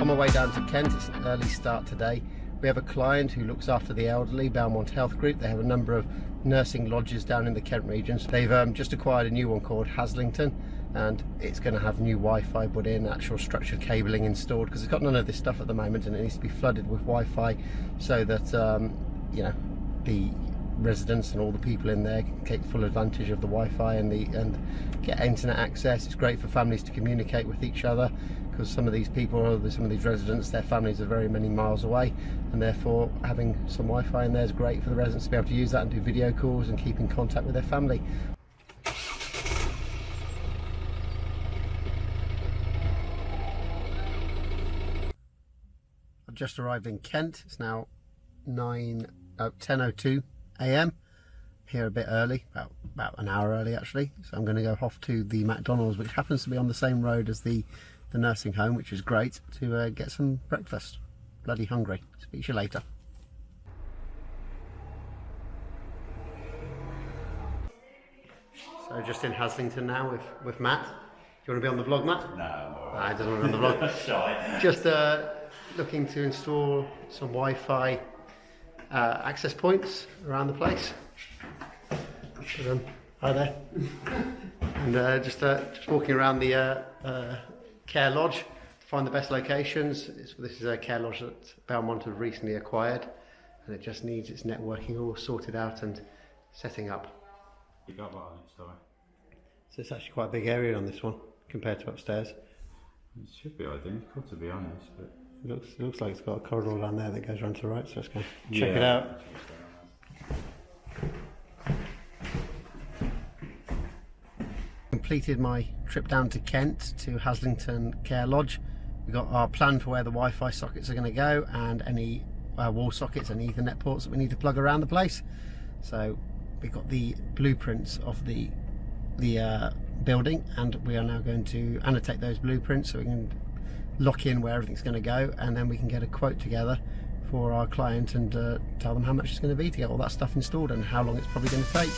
my way down to Kent. It's an early start today. We have a client who looks after the elderly, Belmont Health Group. They have a number of nursing lodges down in the Kent region. So they've just acquired a new one called Haslington, and it's going to have new Wi-Fi put in, actual structured cabling installed, because it's got none of this stuff at the moment, and it needs to be flooded with Wi-Fi so that you know, the residents and all the people in there can take full advantage of the Wi-Fi and get internet access. It's great for families to communicate with each other, because some of these people, some of these residents, their families are very many miles away, and therefore having some Wi-Fi in there is great for the residents to be able to use that and do video calls and keep in contact with their family. I've just arrived in Kent. It's now 10:02 AM. Here a bit early, about an hour early actually. So I'm going to go off to the McDonald's, which happens to be on the same road as the nursing home, which is great, to get some breakfast. Bloody hungry. Speak to you later. So just in Haslington now with Matt. Do you want to be on the vlog, Matt? No, he doesn't want to be on the vlog. Shy. Just looking to install some Wi-Fi access points around the place. Hi there. And just walking around the care lodge to find the best locations. This is a care lodge that Belmont have recently acquired, and it just needs its networking all sorted out and setting up. You got what on it, sorry? So it's actually quite a big area on this one compared to upstairs. It should be identical, to be honest, but It looks like it's got a corridor down there that goes around to the right, so let's go check it out. Completed my trip down to Kent to Haslington Care Lodge. We've got our plan for where the Wi-Fi sockets are going to go, and any wall sockets and Ethernet ports that we need to plug around the place. So we've got the blueprints of the building, and we are now going to annotate those blueprints so we can lock in where everything's going to go, and then we can get a quote together for our client and tell them how much it's going to be to get all that stuff installed and how long it's probably going to take.